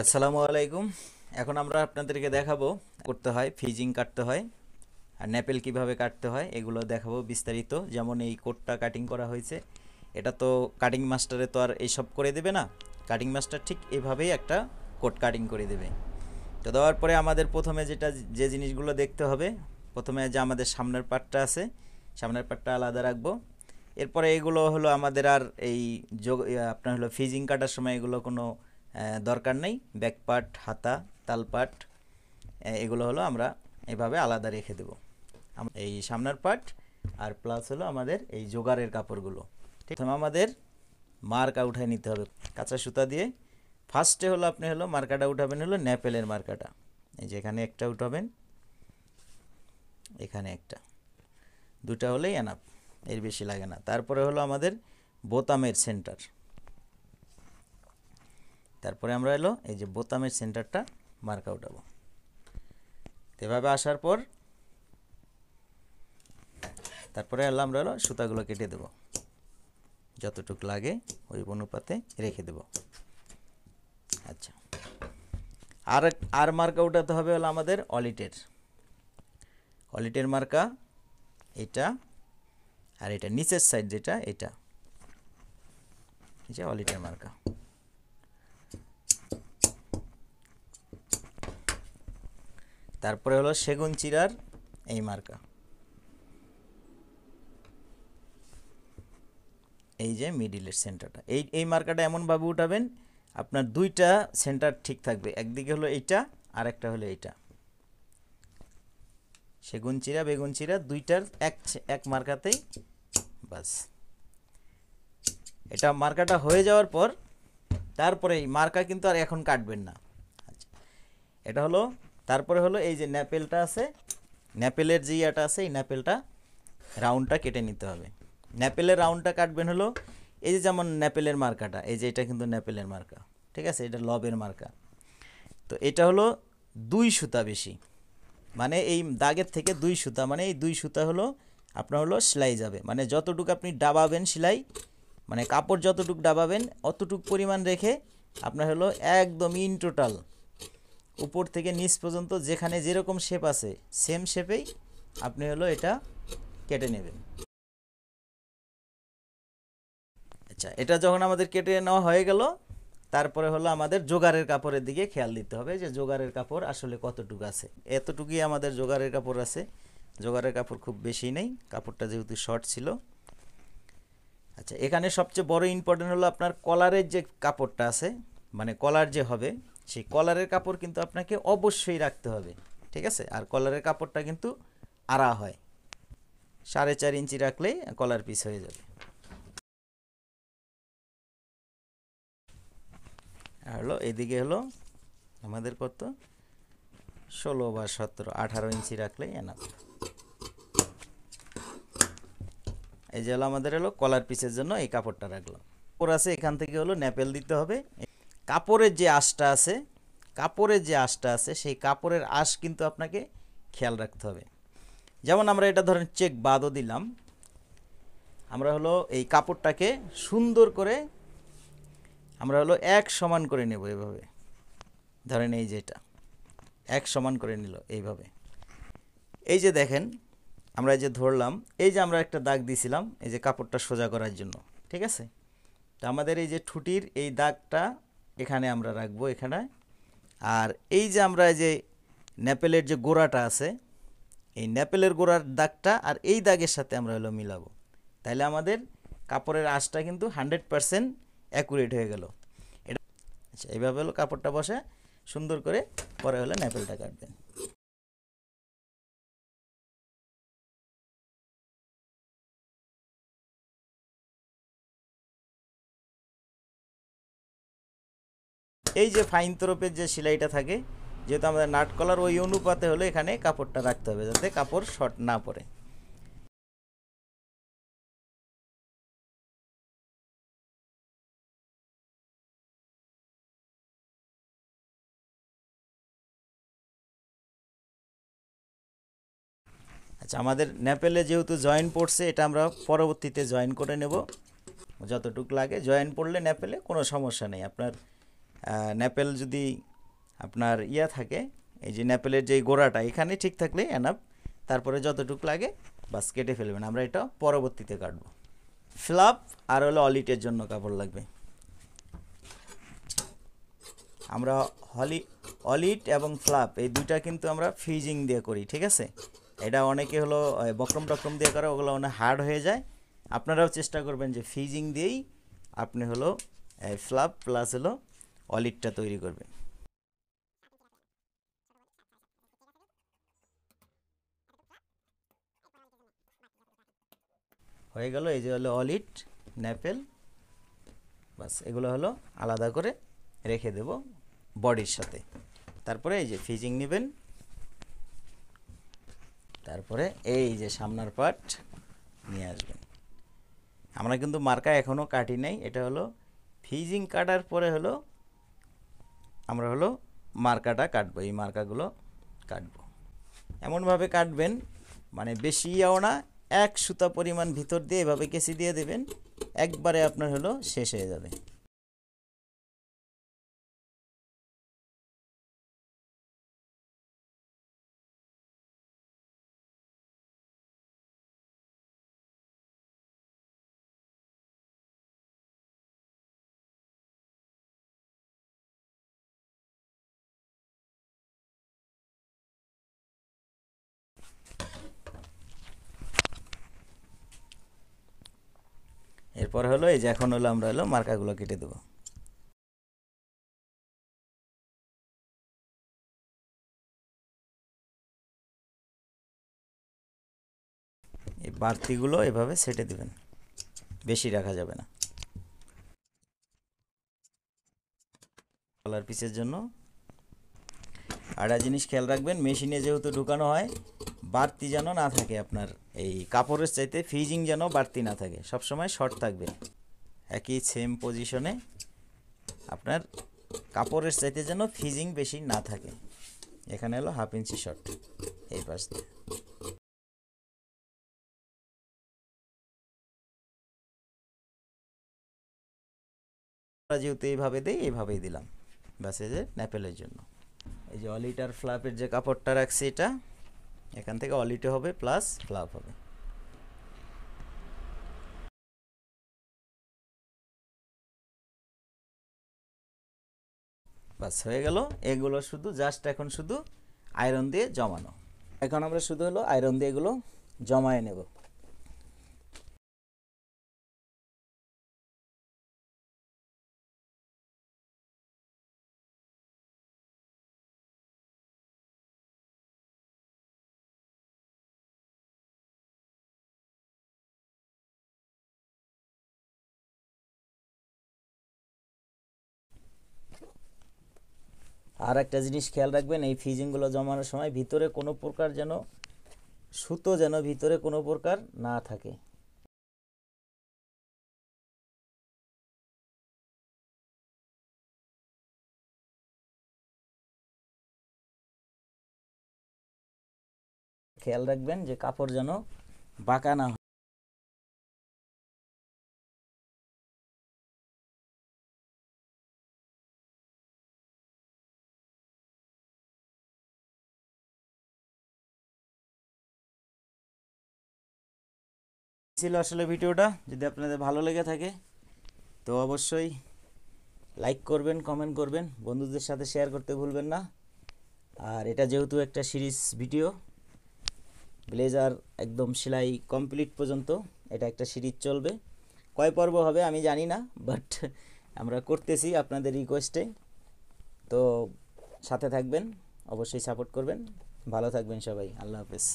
আসসালামু আলাইকুম। এখন আমরা আপনাদেরকে দেখাবো করতে হয়, ফিজিং কাটতে হয় আর ন্যাপেল কিভাবে কাটতে হয় এগুলো দেখাবো বিস্তারিত। যেমন এই কোটটা কাটিং করা হয়েছে, এটা তো কাটিং মাস্টারে তো আর এইসব করে দেবে না। কাটিং মাস্টার ঠিক এভাবেই একটা কোট কাটিং করে দেবে। তো দেওয়ার পরে আমাদের প্রথমে যে জিনিসগুলো দেখতে হবে, প্রথমে যে আমাদের সামনের পার্টটা আছে, সামনের পার্টটা আলাদা রাখবো। এরপরে এগুলো হলো আমাদের আর এই আপনার হলো ফিজিং কাটার সময় এগুলো কোনো দরকার নেই। ব্যাক পার্ট, হাতা, তাল পার্ট এগুলো হলো আমরা এভাবে আলাদা রেখে দেব। এই সামনের পার্ট আর প্লাস হলো আমাদের এই জোগাড়ের কাপড়গুলো। ঠিক আছে, আমাদের মার্কা উঠায় নিতে হবে কাঁচা সুতা দিয়ে। ফার্স্টে হলো আপনি হলো মার্কাটা উঠাবেন হলো ন্যাপেলের মার্কাটা। এই যে এখানে একটা উঠাবেন, এখানে একটা, দুটা হলেই এনাফ, এর বেশি লাগে না। তারপরে হলো আমাদের বোতামের সেন্টার, তারপরে আমরা এলো এই যে বোতামের সেন্টারটা মার্কা উঠাবো। এভাবে আসার পর তারপরে এলো আমরা হলো সুতাগুলো কেটে দেব, যতটুকু লাগে ওই অনুপাতে রেখে দেব। আচ্ছা, আর মার্কা উঠাতে হবে হলো আমাদের অলিটের মার্কা, এটা আর এটা নিচের সাইড যেটা, এটা যে অলিটের মার্কা। তারপরে হলো সেগুন চিরার এই মার্কা, এই যে মিডিলের সেন্টারটা, এই মার্কাটা এমনভাবে উঠাবেন আপনার দুইটা সেন্টার ঠিক থাকবে। একদিকে হলো এইটা আর একটা হলো এইটা, সেগুন চিরা বেগুন চিরা দুইটার এক মার্কাতেই বাস। এটা মার্কাটা হয়ে যাওয়ার পর তারপরে এই মার্কা কিন্তু আর এখন কাটবেন না। আচ্ছা, এটা হলো তারপরে হলো এই যে ন্যাপেলটা আছে, ন্যাপেলের যে ইয়াটা আছে, এই ন্যাপেলটা রাউন্ডটা কেটে নিতে হবে। ন্যাপেলের রাউন্ডটা কাটবেন হলো এই যে যেমন ন্যাপেলের মার্কাটা, এই যে এটা কিন্তু ন্যাপেলের মার্কা, ঠিক আছে, এটা লবের মার্কা। তো এটা হলো 2 সুতা বেশি, মানে এই দাগের থেকে 2 সুতা, মানে এই 2 সুতা হলো আপনার হলো সেলাই যাবে। মানে যতটুকু আপনি ডাবাবেন সেলাই, মানে কাপড় যতটুকু ডাবাবেন অতটুকু পরিমাণ রেখে আপনার হলো একদম ইন টোটাল উপর থেকে নিচ পর্যন্ত যেখানে যেরকম শেপ আছে সেম শেপেই আপনি হলো এটা কেটে নেবেন। আচ্ছা, এটা যখন আমাদের কেটে নেওয়া হয়ে গেল, তারপরে হলো আমাদের জোগাড়ের কাপড়ের দিকে খেয়াল দিতে হবে যে জোগাড়ের কাপড় আসলে কতটুকু আছে। এতটুকুই আমাদের জোগাড়ের কাপড় আছে, জোগাড়ের কাপড় খুব বেশি নেই, কাপড়টা যেহেতু শর্ট ছিল। আচ্ছা, এখানে সবচেয়ে বড় ইম্পর্টেন্ট হলো আপনার কলারের যে কাপড়টা আছে, মানে কলার যে হবে সেই কলারের কাপড় কিন্তু আপনাকে অবশ্যই রাখতে হবে, ঠিক আছে। আর কলারের কাপড়টা কিন্তু আড়া হয়, 4.5 ইঞ্চি রাখলেই কলার পিস হয়ে যাবে। হলো এদিকে হলো আমাদের কত 16 বা 17, 18 ইঞ্চি রাখলেই এনাফ। এই যে হলো আমাদের হলো কলার পিসের জন্য এই কাপড়টা রাখলাম। কাপড় আছে এখান থেকে হলো ন্যাপেল দিতে হবে। কাপড়ের যে আঁশটা আছে, সেই কাপড়ের আঁশ কিন্তু আপনাকে খেয়াল রাখতে হবে। যেমন আমরা এটা ধরেন চেক বাদও দিলাম, আমরা হলো এই কাপড়টাকে সুন্দর করে আমরা হলো এক সমান করে নেব। এভাবে ধরেন এই যে এটা এক সমান করে নিল এইভাবে। এই যে দেখেন আমরা এই যে ধরলাম, এই যে আমরা একটা দাগ দিয়েছিলাম এই যে কাপড়টা সোজা করার জন্য, ঠিক আছে। তো আমাদের এই যে ঠুটির এই দাগটা এখানে আমরা রাখবো এখানে। আর এই যে আমরা এই যে ন্যাপেলের যে গোড়াটা আছে, এই ন্যাপেলের গোড়ার দাগটা আর এই দাগের সাথে আমরা হলো মিলাবো। তাহলে আমাদের কাপড়ের আঁশটা কিন্তু 100% অ্যাকুরেট হয়ে গেল। এটা আচ্ছা, এইভাবে হলো কাপড়টা বসে সুন্দর করে পরে হলো ন্যাপেলটা কাটবেন। এই যে ফাইন তরফের যে সেলাইটা থাকে, যেহেতু আমাদের নাট কলার, ওই অনুপাতে হলো এখানে কাপড়টা রাখতে হবে যাতে কাপড় শর্ট না পড়ে। আচ্ছা, আমাদের ন্যাপেলে যেহেতু জয়েন পড়ছে, এটা আমরা পরবর্তীতে জয়েন করে নেব যতটুকু লাগে। জয়েন পড়লে ন্যাপেলে কোনো সমস্যা নেই। আপনার ন্যাপেল যদি আপনার ইয়া থাকে, এই যে ন্যাপেলের যে গোড়াটা এখানে ঠিক থাকলে এনাফ, তারপরে যতটুকু লাগে বাস কেটে ফেলবেন। আমরা এটা পরবর্তীতে কাটবো। ফ্লাপ আর হলো অলিটের জন্য কাপড় লাগবে। আমরা অলিট এবং ফ্লাপ এই দুইটা কিন্তু আমরা ফিজিং দিয়ে করি, ঠিক আছে। এটা অনেকে হলো বক্রম টক্রম দিয়ে করে, ওগুলো অনেক হার্ড হয়ে যায়। আপনারাও চেষ্টা করবেন যে ফিজিং দিয়েই আপনি হলো ফ্লাপ প্লাস হলো অলিটটা তৈরি করবেন। হয়ে গেল, এই যে হলো অলিট ন্যাপেল, বাস এগুলো হলো আলাদা করে রেখে দেব বডির সাথে। তারপরে এই যে ফিজিং নেবেন, তারপরে এই যে সামনের পার্ট নিয়ে আসবেন। আমরা কিন্তু মার্কা এখনও কাটি নাই, এটা হলো ফিজিং কাটার পরে হলো আমরা হলো মার্কাটা কাটবো। এই মার্কাগুলো কাটবো, এমনভাবে কাটবেন মানে বেশিও না, এক সুতা পরিমাণ ভিতর দিয়ে এভাবে কেসি দিয়ে দেবেন, একবারে আপনার হলো শেষ হয়ে যাবে। এরপর হলো এই যে এখন হলো আমরা হলো মার্কাগুলো কেটে দেবো। এই বাড়তিগুলো এভাবে সেটে দিবেন, বেশি রাখা যাবে না। কালার পিসের জন্য আরেকটা জিনিস খেয়াল রাখবেন, মেশিনে যেহেতু ঢুকানো হয়, বাড়তি যেন না থাকে আপনার এই কাপড়ের চাইতে ফিজিং যেন বাড়তি না থাকে, সবসময় শর্ট থাকবে একই সেম পজিশনে। আপনার কাপড়ের চাইতে যেন ফিজিং বেশি না থাকে। এখানে হলো 1/2 ইঞ্চি শর্ট এই পাশ দিয়ে। যেহেতু এইভাবে দিই, এইভাবেই দিলাম, ব্যাস এই যে ন্যাপেলের জন্য। এই যে অলিট আর ফ্লাপের যে কাপড়টা রাখছি, এটা এখান থেকে অলিটে হবে প্লাস ফ্লাপ হবে। বাস হয়ে গেল। এগুলো শুধু জাস্ট এখন শুধু আয়রন দিয়ে জমানো। এখন আমরা শুধু হলো আয়রন দিয়ে এগুলো জমায়ে নেব। আর একটা জিনিস খেয়াল রাখবেন, এই ফিজিংগুলো জমানোর সময় ভিতরে কোনো প্রকার যেন সুতো যেন ভিতরে কোনো প্রকার না থাকে। খেয়াল রাখবেন যে কাপড় যেন বাঁকা না হয়। ছিল আসলে ভিডিওটা, যদি আপনাদের ভালো লেগে থাকে তো অবশ্যই লাইক করবেন, কমেন্ট করবেন, বন্ধুদের সাথে শেয়ার করতে ভুলবেন না। আর এটা যেহেতু একটা সিরিজ ভিডিও, ব্লেজার একদম সেলাই কমপ্লিট পর্যন্ত এটা একটা সিরিজ চলবে। কয় পর্ব হবে আমি জানি না, বাট আমরা করতেছি আপনাদের রিকোয়েস্টে। তো সাথে থাকবেন, অবশ্যই সাপোর্ট করবেন। ভালো থাকবেন সবাই, আল্লাহ হাফেজ।